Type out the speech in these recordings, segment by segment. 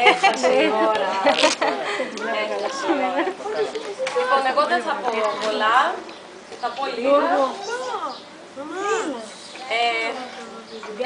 Έφτασε η ώρα. Λοιπόν, εγώ δεν θα πω πολλά, θα πω λίγα.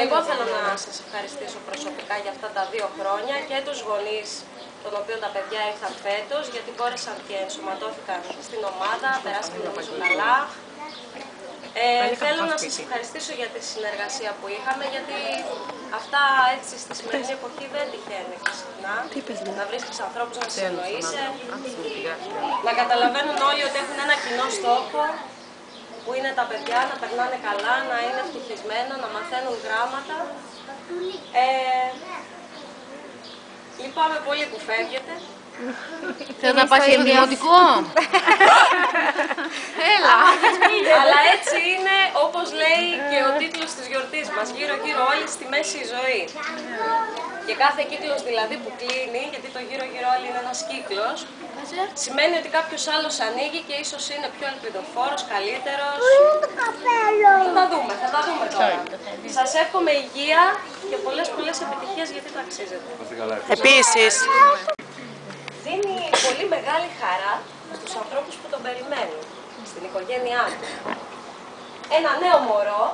Εγώ θέλω να σας ευχαριστήσω προσωπικά για αυτά τα 2 χρόνια και τους γονείς των οποίων τα παιδιά ήρθαν φέτος, γιατί μπόρεσαν και ενσωματώθηκαν στην ομάδα, περάσαν νομίζω καλά. Θέλω να σας ευχαριστήσω για τη συνεργασία που είχαμε, γιατί αυτά έτσι στη σημερινή εποχή δεν τυχαίνει συχνά. Να βρίσκεις ανθρώπους να συνεννοείσαι, να καταλαβαίνουν όλοι ότι έχουν ένα κοινό στόχο, που είναι τα παιδιά να περνάνε καλά, να είναι ευτυχισμένα, να μαθαίνουν γράμματα. Λυπάμαι πολύ που φεύγετε. Θέλω να πας στο δημοτικό. Έλα. Αλλά έτσι είναι, όπως λέει και ο τίτλος της γιορτής μας, γύρω-γύρω όλοι στη μέση η ζωή. Και κάθε κύκλος δηλαδή που κλείνει, γιατί το γύρω-γύρω όλοι είναι ένας κύκλος, σημαίνει ότι κάποιος άλλος ανοίγει και ίσως είναι πιο ελπιδοφόρος, καλύτερος. Θα τα δούμε τώρα. Σας εύχομαι υγεία και πολλές επιτυχίες, γιατί το αξίζετε. Επίσης. Δίνει πολύ μεγάλη χαρά στους ανθρώπους που τον περιμένουν, στην οικογένειά του. Ένα νέο μωρό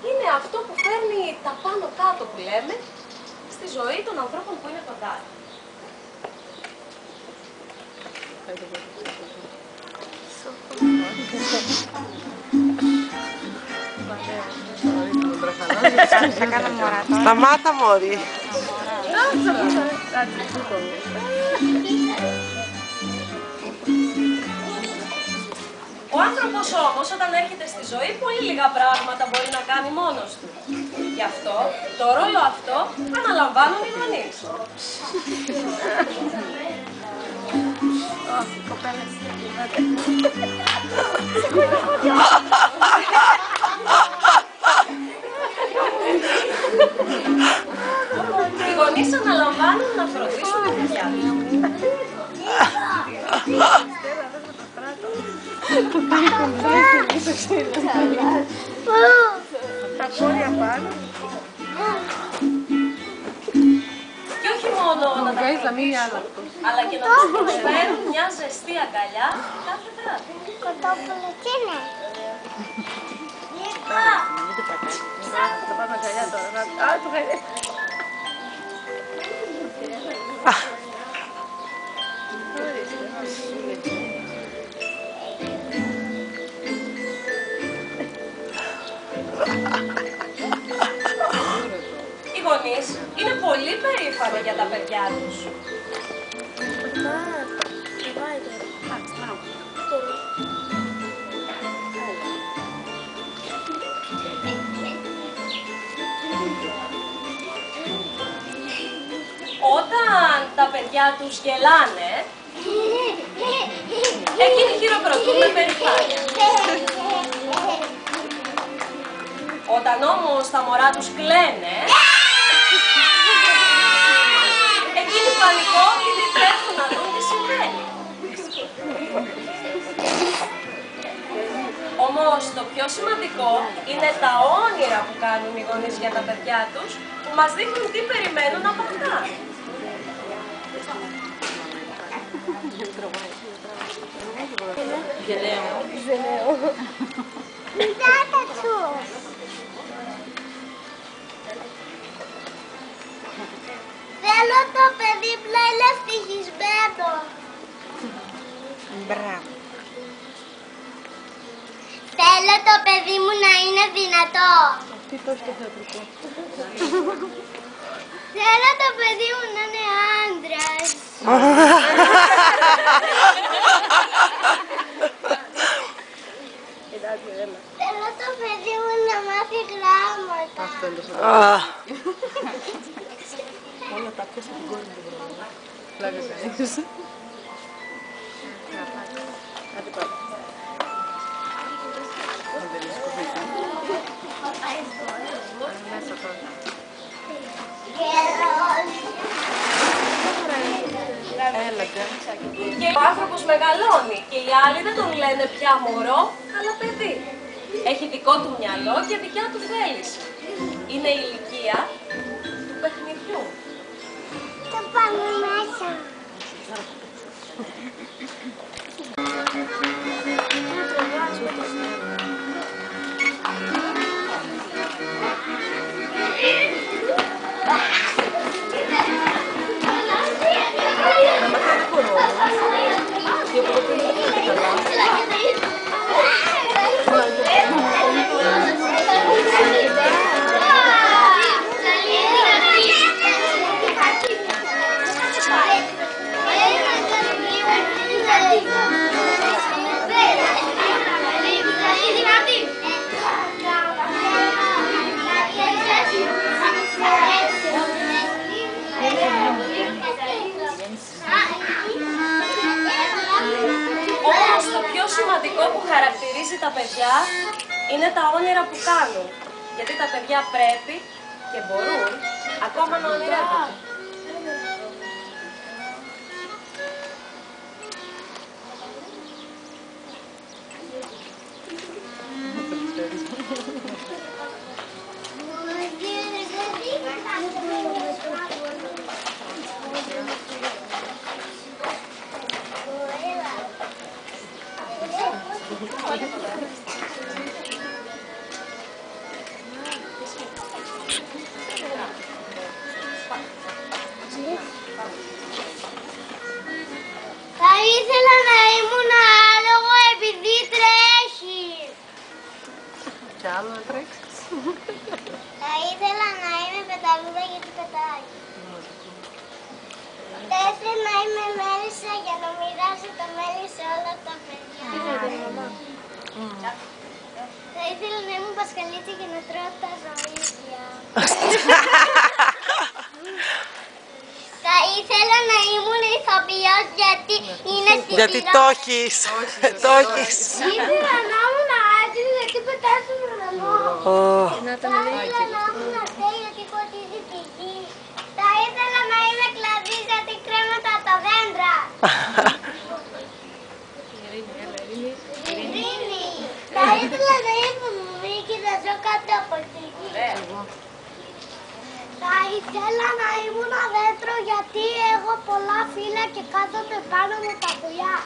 είναι αυτό που φέρνει τα πάνω κάτω που λέμε στη ζωή των ανθρώπων που είναι κοντά. Σταμάτα μωρή. Ο άνθρωπος όμως όταν έρχεται στη ζωή πολύ λίγα πράγματα μπορεί να κάνει μόνος του. Γι' αυτό το ρόλο αυτό αναλαμβάνουν οι γονείς. Οι γονείς αναλαμβάνουν να φροντίσουν τα παιδιά τους. Και όχι μόνο να τα φροντίσουν, αλλά και να τους προσφέρουν μια ζεστή αγκαλιά κάθε βράδυ. Κοτόπουλο τι είναι? Θα πάμε αγκαλιά τώρα. Οι γονείς είναι πολύ περήφανοι για τα παιδιά τους. Όταν τα παιδιά τους γελάνε, εκείνοι χειροκροτούν με περηφάνεια. Όταν όμως τα μωρά τους κλαίνε, εκείνοι πανικόκκινοι τρέχουν να δουν τι συμβαίνει. Όμως το πιο σημαντικό είναι τα όνειρα που κάνουν οι γονείς για τα παιδιά τους, που μας δείχνουν τι περιμένουν από αυτά. Θέλω το παιδί που να είναι ευτυχισμένο. Μπράβο. Θέλω το παιδί μου να είναι δυνατό. Θέλω το παιδί μου να είναι άντρας. Θέλω το παιδί μου να μάθει γράμματα. Όλα τα ακούσα την κόρη του βράδυ. Πλάκα κανείς. Άντε πάμε. Μέσα τώρα. Και ο άνθρωπος μεγαλώνει και οι άλλοι δεν τον λένε πια μωρό, αλλά παιδί. Έχει δικό του μυαλό και δικιά του θέληση. Είναι η ηλικία του παιχνιδιού. Θα πάμε σημαντικό που χαρακτηρίζει τα παιδιά είναι τα όνειρα που κάνουν. Γιατί τα παιδιά πρέπει και μπορούν ακόμα να ονειρεύονται. Θα ήθελα να ήμουν άλογο επειδή τρέχει. Κι άλλο να τρέξεις. Θα ήθελα να είμαι πεταλούδα γιατί πετάει. Θα ήθελα να είμαι μέλισσα για να μοιράσω το μέλι σε όλα τα παιδιά. Θα ήθελα να ήμουν πασχαλίτσα για να τρώω τα ζωήδια. Θα ήθελα να ήμουν ηθοποιός γιατί είναι στην Γιατί το έχεις. Το έχεις. Ήθελα να ήμουν άτιμη γιατί πετάω στον ουρανό. Θα ήθελα να ήμουν αστέη γιατί ποτίζει τη γη. Θα ήθελα να είμαι κλαδί γιατί κρέμματα τα δέντρα. Ειρήνη. Θα ήθελα να είμαι μουμή και να ζω κάτω από τη γη. Θα ήθελα να ήμουν δέντρο γιατί έχω πολλά φύλλα και κάθονται πάνω μου τα πουλιά.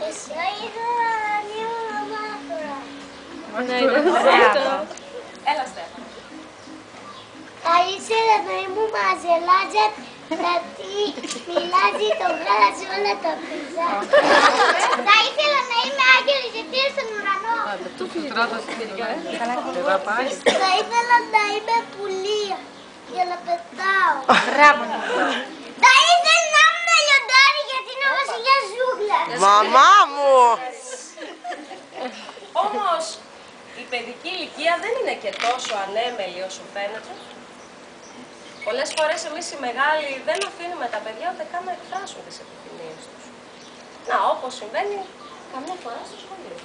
Εσύ ήθελα να ήμουν μάθωρα. Έλα, Στέφα. Θα ήθελα να ήμουν μαζελάτζα γιατί μοιράζει το γάλα σε όλα τα πεζά. Θα ήθελα να είμαι άγγελος γιατί είναι στον ουρανό. Θα ήθελα να είμαι πουλί για να πετάω. Θα ήθελα να ήμουν λιοντάρι γιατί είναι ο βασιλιάς ζούγκλας. Μαμά μου! Όμως η παιδική ηλικία δεν είναι και τόσο ανέμελη όσο φαίνεται. Πολλές φορές εμείς οι μεγάλοι δεν αφήνουμε τα παιδιά ούτε καν να εκφράσουν τις επιθυμίες τους. Να, όπως συμβαίνει καμιά φορά στο σχολείο.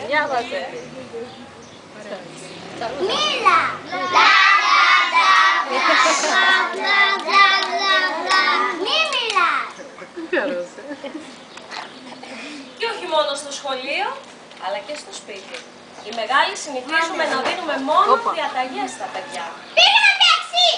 Διάβασε. Μίλα! Μη μιλάς! Και όχι μόνο στο σχολείο, αλλά και στο σπίτι. Οι μεγάλοι συνηθίζουμε να δίνουμε μόνο διαταγές στα παιδιά. Πήγαινε δεξί!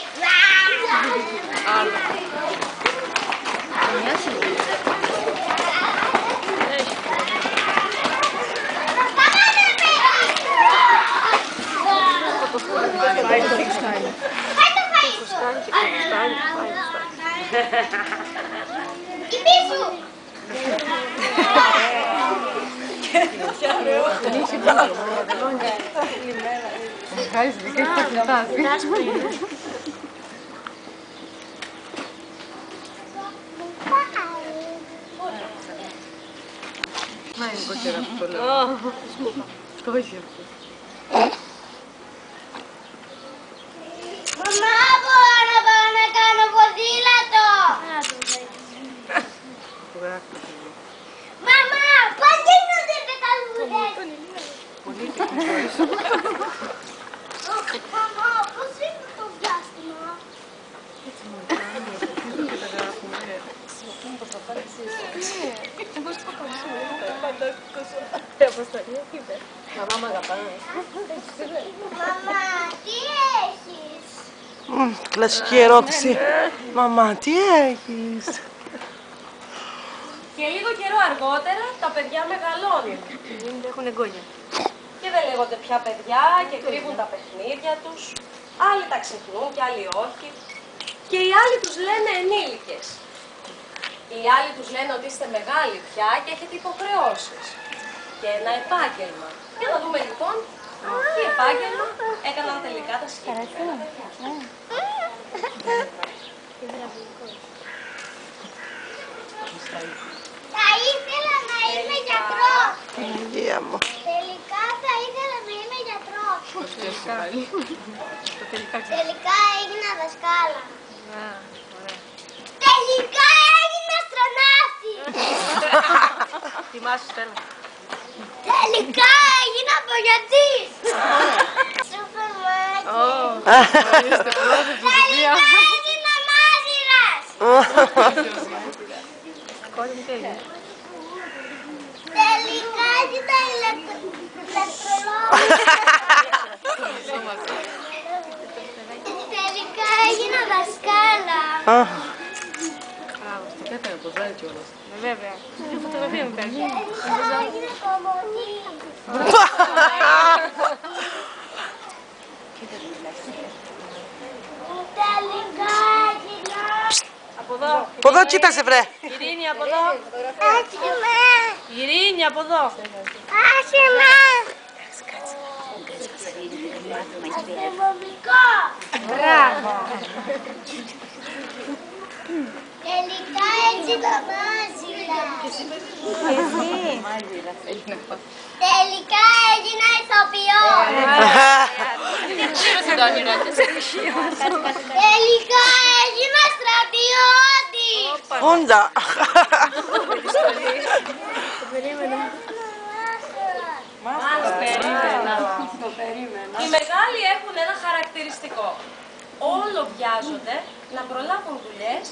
Και πίσω! Να είναι κόκκερα που το λέω. Το όχι αυτό. Μαμά, μπορώ να πάω να κάνω ποδήλατο! Μαμά, πώς γίνονται πεταλούδες! Μαμά, πώς είναι το διάστημα! Μαμά μ' αγαπάς. Μαμά, τι έχεις! Κλασική ερώτηση. Μαμά, τι έχεις? Και λίγο καιρό αργότερα τα παιδιά μεγαλώνουν. Έχουν εγγόνια. Και δεν λέγονται πια παιδιά και κρύβουν τα παιχνίδια τους. Άλλοι τα ξεχνούν και άλλοι όχι. Και οι άλλοι τους λένε ενήλικες. Οι άλλοι τους λένε ότι είστε μεγάλοι πια και έχετε υποχρεώσεις. Και ένα επάγγελμα. Για να δούμε λοιπόν τι επάγγελμα έκαναν τελικά τα συγκεκριμένα παιδιά. Θα ήθελα να είμαι γιατρός. Παναγία μου. Τελικά θα ήθελα να είμαι γιατρός. Τελικά έγινα δασκάλα. Τελικά έγινα αστροναύτη. Θυμάσαι, Στέλλα. Τελικά έγινα απογειωτής. Σούπερ μάγκη. Τελικά έγινα μάζειρας. Τελικά έγινα ηλεκτρολόγος. Τελικά έγινα δασκάλα. Και έκανε ποζάρι κιόλας. Βέβαια. Φωτογραφία μου κάνει. Τελικά έγινα κομμωτή. Τελικά έγινα... Από εδώ. Από εδώ κοίτασε βρε. Ειρήνη, από εδώ. Άσχημα. Ειρήνη, από εδώ. Άσχημα. Αστυνομικό. Μπράβο. Τελικά έγινα μάζιρα. Τελικά έγινα ηθοποιός. Τελικά έγινα στρατιώτη. Χούντα. Οι μεγάλοι έχουν ένα χαρακτηριστικό. Όλο βιάζονται να προλάβουν δουλειές